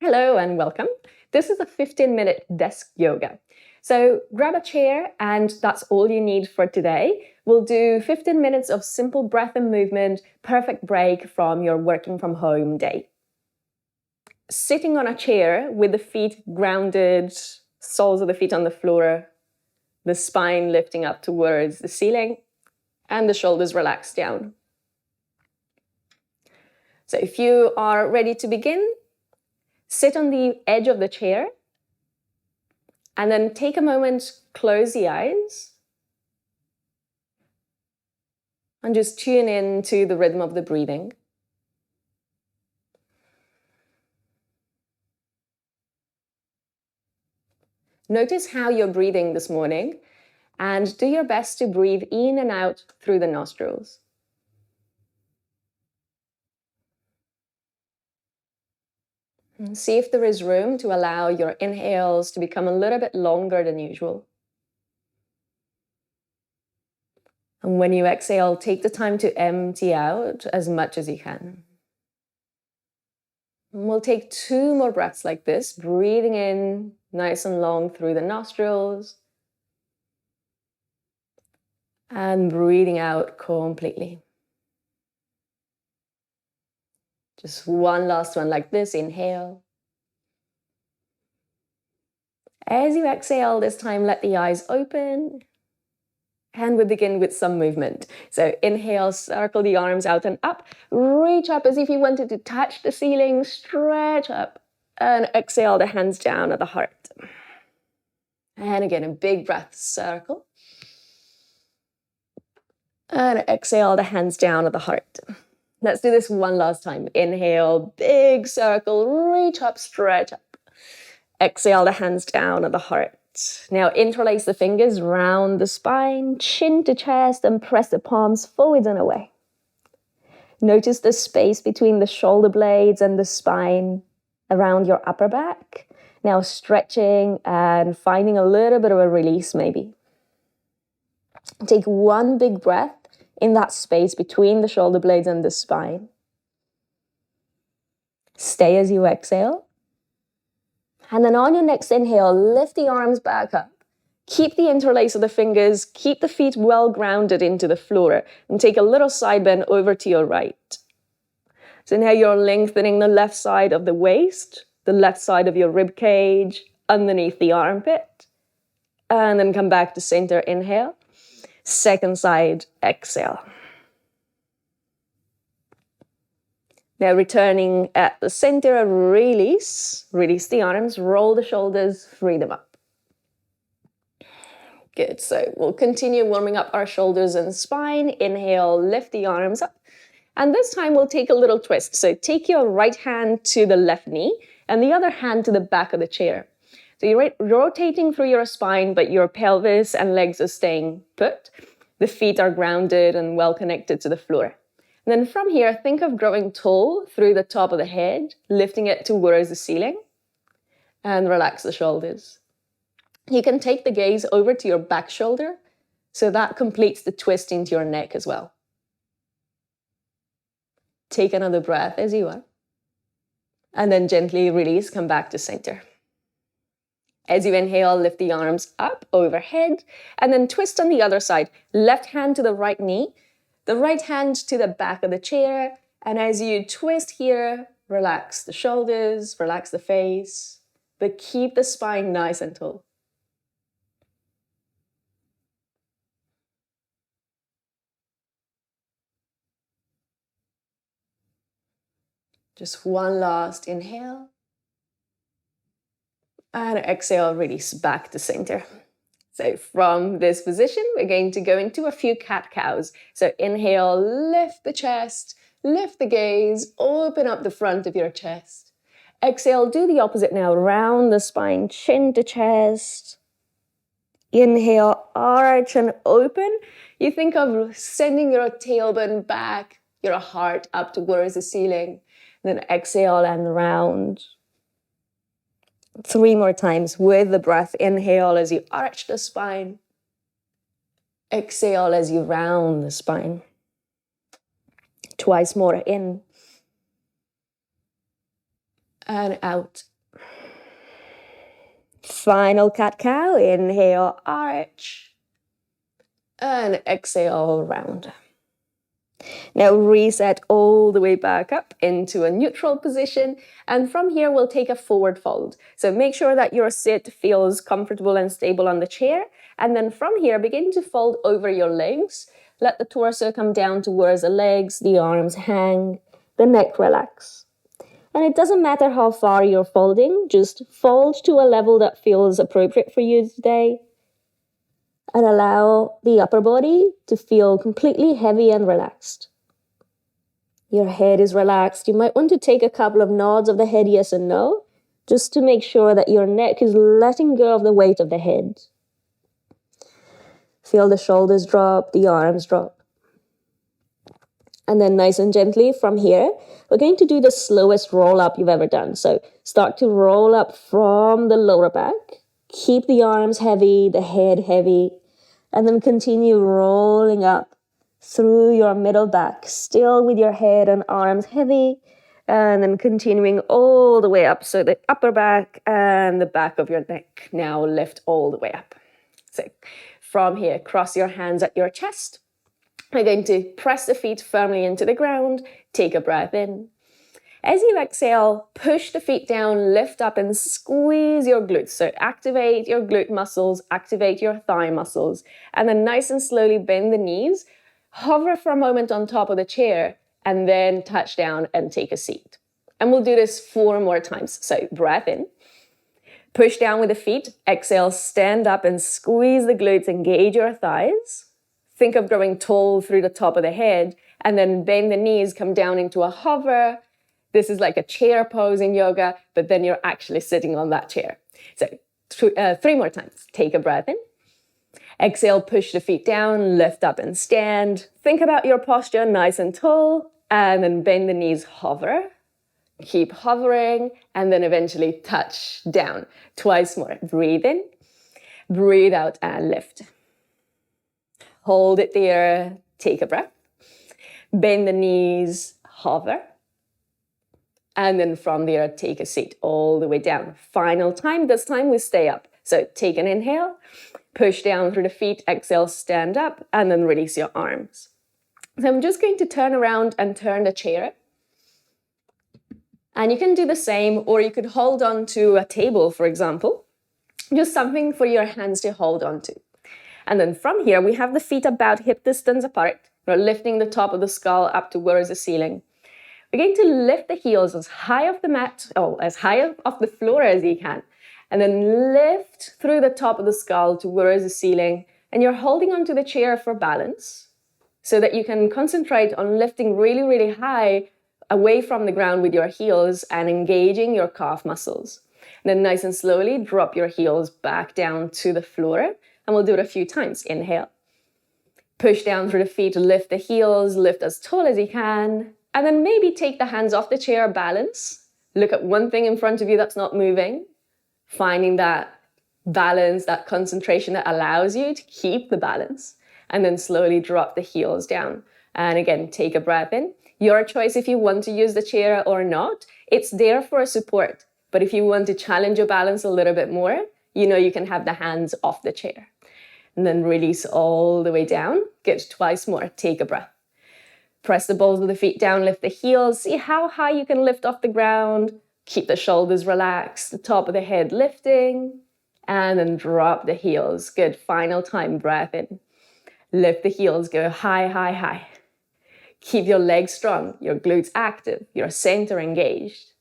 Hello and welcome. This is a 15-minute desk yoga. So grab a chair and that's all you need for today. We'll do 15 minutes of simple breath and movement, perfect break from your working from home day. Sitting on a chair with the feet grounded, soles of the feet on the floor, the spine lifting up towards the ceiling, and the shoulders relaxed down. So if you are ready to begin, sit on the edge of the chair and then take a moment, close the eyes and just tune in to the rhythm of the breathing. Notice how you're breathing this morning and do your best to breathe in and out through the nostrils. And see if there is room to allow your inhales to become a little bit longer than usual. And when you exhale, take the time to empty out as much as you can. And we'll take 2 more breaths like this, breathing in nice and long through the nostrils and breathing out completely. Just one last one like this, inhale. As you exhale, this time let the eyes open. And we begin with some movement. So inhale, circle the arms out and up. Reach up as if you wanted to touch the ceiling, stretch up. And exhale, the hands down at the heart. And again, a big breath, circle. And exhale, the hands down at the heart. Let's do this one last time. Inhale, big circle, reach up, stretch up. Exhale, the hands down at the heart. Now interlace the fingers round the spine, chin to chest, and press the palms forwards and away. Notice the space between the shoulder blades and the spine around your upper back. Now stretching and finding a little bit of a release maybe. Take one big breath in that space between the shoulder blades and the spine. Stay as you exhale. And then on your next inhale, lift the arms back up. Keep the interlace of the fingers, keep the feet well grounded into the floor, and take a little side bend over to your right. So now you're lengthening the left side of the waist, the left side of your rib cage, underneath the armpit. And then come back to center, inhale. Second side, exhale. Now returning at the center, release the arms, roll the shoulders, free them up. Good, so we'll continue warming up our shoulders and spine. Inhale, lift the arms up. And this time we'll take a little twist. So take your right hand to the left knee and the other hand to the back of the chair. So you're rotating through your spine, but your pelvis and legs are staying put. The feet are grounded and well connected to the floor. And then from here, think of growing tall through the top of the head, lifting it towards the ceiling, and relax the shoulders. You can take the gaze over to your back shoulder, so that completes the twist into your neck as well. Take another breath as you are, and then gently release, come back to center. As you inhale, lift the arms up overhead, and then twist on the other side. Left hand to the right knee, the right hand to the back of the chair, and as you twist here, relax the shoulders, relax the face, but keep the spine nice and tall. Just one last inhale. And exhale, release back to center. So from this position, we're going to go into a few cat-cows. So inhale, lift the chest, lift the gaze, open up the front of your chest. Exhale, do the opposite now, round the spine, chin to chest. Inhale, arch and open. You think of sending your tailbone back, your heart up towards the ceiling. Then exhale and round. 3 more times with the breath. Inhale as you arch the spine. Exhale as you round the spine. Twice more in. and out. Final cat-cow. Inhale, arch. And exhale, round. Now reset all the way back up into a neutral position. And from here, we'll take a forward fold. So make sure that your sit feels comfortable and stable on the chair. And then from here, begin to fold over your legs. Let the torso come down towards the legs, the arms hang, the neck relax. And it doesn't matter how far you're folding, just fold to a level that feels appropriate for you today. And allow the upper body to feel completely heavy and relaxed. Your head is relaxed. You might want to take a couple of nods of the head, yes and no, just to make sure that your neck is letting go of the weight of the head. Feel the shoulders drop, the arms drop. And then nice and gently from here, we're going to do the slowest roll up you've ever done. So start to roll up from the lower back. Keep the arms heavy, the head heavy, and then continue rolling up through your middle back, still with your head and arms heavy, and then continuing all the way up. So the upper back and the back of your neck now lift all the way up. So from here, cross your hands at your chest. We're going to press the feet firmly into the ground. Take a breath in. As you exhale, push the feet down, lift up and squeeze your glutes. So activate your glute muscles, activate your thigh muscles, and then nice and slowly bend the knees. Hover for a moment on top of the chair and then touch down and take a seat. And we'll do this 4 more times. So breath in, push down with the feet, exhale, stand up and squeeze the glutes, engage your thighs. Think of growing tall through the top of the head and then bend the knees, come down into a hover. This is like a chair pose in yoga, but then you're actually sitting on that chair. So 3 more times. Take a breath in. Exhale, push the feet down, lift up and stand. Think about your posture, nice and tall, and then bend the knees, hover. Keep hovering, and then eventually touch down. Twice more. Breathe in, breathe out, and lift. Hold it there. Take a breath. Bend the knees, hover. And then from there, take a seat all the way down. Final time. This time we stay up. So take an inhale, push down through the feet, exhale, stand up, and then release your arms. So I'm just going to turn around and turn the chair. And you can do the same, or you could hold on to a table, for example. Just something for your hands to hold on to. And then from here, we have the feet about hip distance apart. We're lifting the top of the skull up towards the ceiling. We're going to lift the heels as high off the mat, as high off the floor as you can. And then lift through the top of the skull towards the ceiling. And you're holding onto the chair for balance so that you can concentrate on lifting really, really high away from the ground with your heels and engaging your calf muscles. And then nice and slowly drop your heels back down to the floor. And we'll do it a few times. Inhale. Push down through the feet, lift the heels, lift as tall as you can. And then maybe take the hands off the chair, balance. Look at one thing in front of you that's not moving. Finding that balance, that concentration that allows you to keep the balance. And then slowly drop the heels down. And again, take a breath in. Your choice if you want to use the chair or not. It's there for support. But if you want to challenge your balance a little bit more, you can have the hands off the chair. And then release all the way down. Good, twice more. Take a breath. Press the balls of the feet down, lift the heels. See how high you can lift off the ground. Keep the shoulders relaxed, the top of the head lifting. And then drop the heels. Good, final time, breath in. Lift the heels, go high, high, high. Keep your legs strong, your glutes active, your center engaged.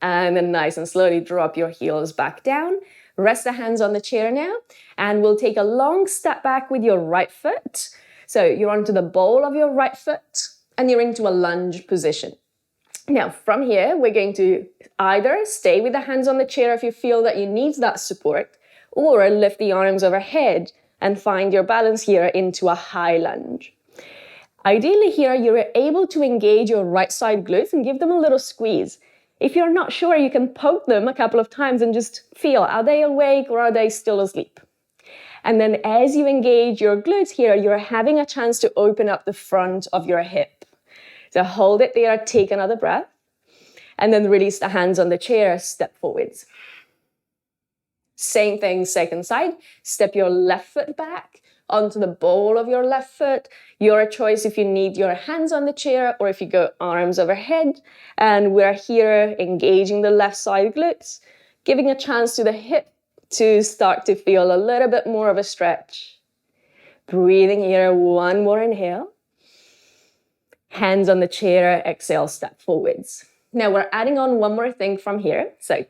And then nice and slowly drop your heels back down. Rest the hands on the chair now. And we'll take a long step back with your right foot. So you're onto the ball of your right foot and you're into a lunge position. Now from here, we're going to either stay with the hands on the chair if you feel that you need that support, or lift the arms overhead and find your balance here into a high lunge. Ideally here, you're able to engage your right side glutes and give them a little squeeze. If you're not sure, you can poke them a couple of times and just feel, are they awake or are they still asleep? And then as you engage your glutes here, you're having a chance to open up the front of your hip. So hold it there, take another breath. And then release the hands on the chair, step forwards. Same thing, second side. Step your left foot back onto the ball of your left foot. Your choice if you need your hands on the chair or if you go arms overhead. And we're here engaging the left side glutes, giving a chance to the hip to start to feel a little bit more of a stretch. Breathing here, one more inhale. Hands on the chair, exhale, step forwards. Now we're adding on one more thing from here. So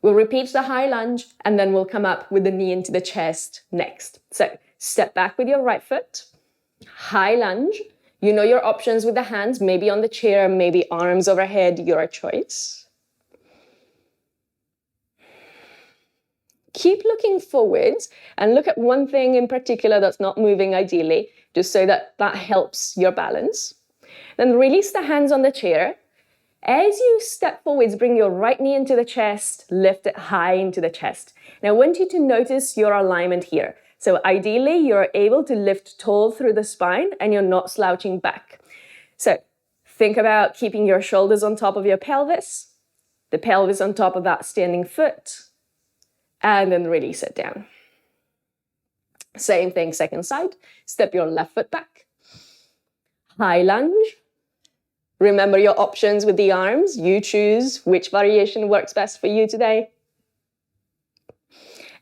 we'll repeat the high lunge and then we'll come up with the knee into the chest next. So step back with your right foot, high lunge. You know your options with the hands, maybe on the chair, maybe arms overhead, your choice. Keep looking forwards and look at one thing in particular that's not moving ideally, just so that helps your balance. Then release the hands on the chair. As you step forwards, bring your right knee into the chest, lift it high into the chest. Now I want you to notice your alignment here. So ideally, you're able to lift tall through the spine and you're not slouching back. So think about keeping your shoulders on top of your pelvis, the pelvis on top of that standing foot, and then release it down. Same thing, second side. Step your left foot back. High lunge. Remember your options with the arms. You choose which variation works best for you today.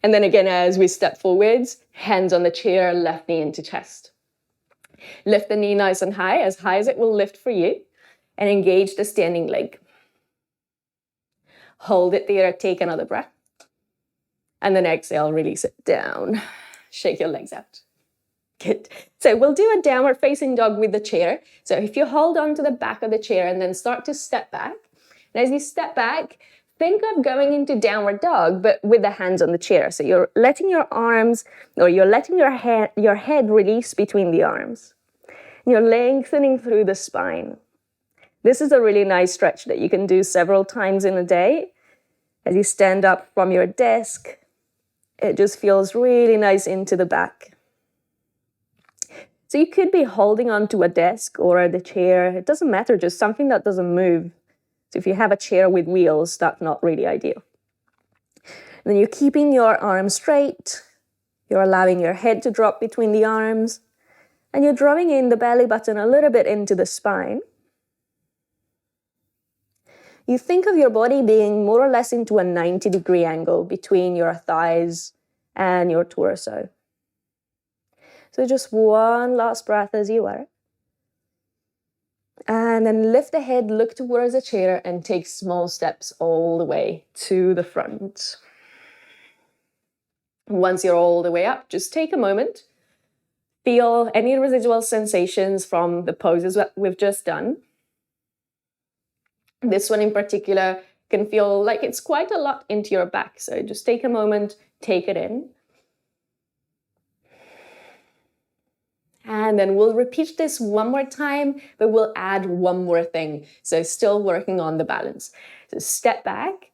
And then again, as we step forwards, hands on the chair, left knee into chest. Lift the knee nice and high as it will lift for you, and engage the standing leg. Hold it there, take another breath. And then exhale, release it down. Shake your legs out. Good. So we'll do a downward facing dog with the chair. So if you hold on to the back of the chair and then start to step back. And as you step back, think of going into downward dog, but with the hands on the chair. So you're letting your arms, or you're letting your head release between the arms. You're lengthening through the spine. This is a really nice stretch that you can do several times in a day. As you stand up from your desk, it just feels really nice into the back. So you could be holding onto a desk or the chair. It doesn't matter, just something that doesn't move. So if you have a chair with wheels, that's not really ideal. And then you're keeping your arms straight. You're allowing your head to drop between the arms. And you're drawing in the belly button a little bit into the spine. You think of your body being more or less into a 90-degree angle between your thighs and your torso. So just one last breath as you are. And then lift the head, look towards the chair, and take small steps all the way to the front. Once you're all the way up, just take a moment. Feel any residual sensations from the poses that we've just done. This one in particular can feel like it's quite a lot into your back. So just take a moment, take it in. And then we'll repeat this one more time, but we'll add one more thing. So still working on the balance. So step back,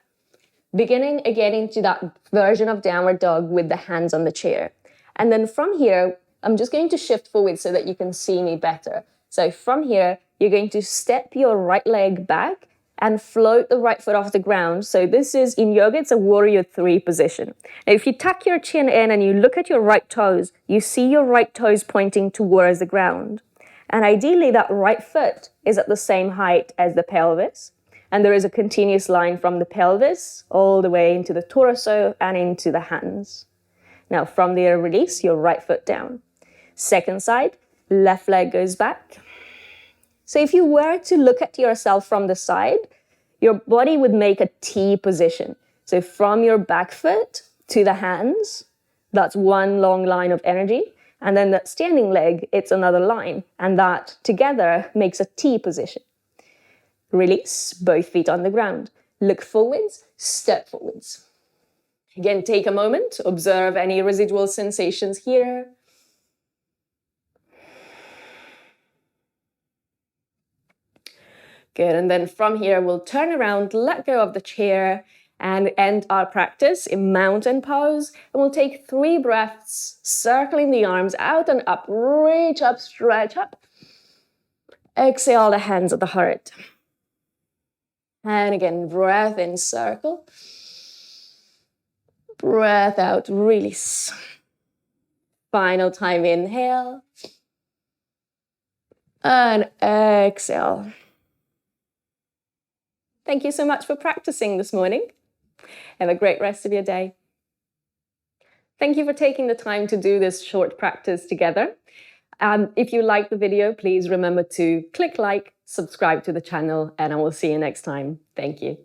beginning again into that version of downward dog with the hands on the chair. And then from here, I'm just going to shift forward so that you can see me better. So from here, you're going to step your right leg back and float the right foot off the ground. So this is, in yoga, it's a warrior 3 position. Now, if you tuck your chin in and you look at your right toes, you see your right toes pointing towards the ground. And ideally, that right foot is at the same height as the pelvis. And there is a continuous line from the pelvis all the way into the torso and into the hands. Now, from there, release your right foot down. Second side, left leg goes back. So if you were to look at yourself from the side, your body would make a T position. So from your back foot to the hands, that's one long line of energy. And then that standing leg, it's another line. And that together makes a T position. Release, both feet on the ground. Look forwards, step forwards. Again, take a moment, observe any residual sensations here. Good, and then from here, we'll turn around, let go of the chair, and end our practice in mountain pose. And we'll take 3 breaths, circling the arms out and up. Reach up, stretch up. Exhale the hands at the heart. And again, breath in, circle. Breath out, release. Final time, inhale. And exhale. Thank you so much for practicing this morning. Have a great rest of your day. Thank you for taking the time to do this short practice together. If you like the video, please remember to click like, subscribe to the channel, and I will see you next time. Thank you.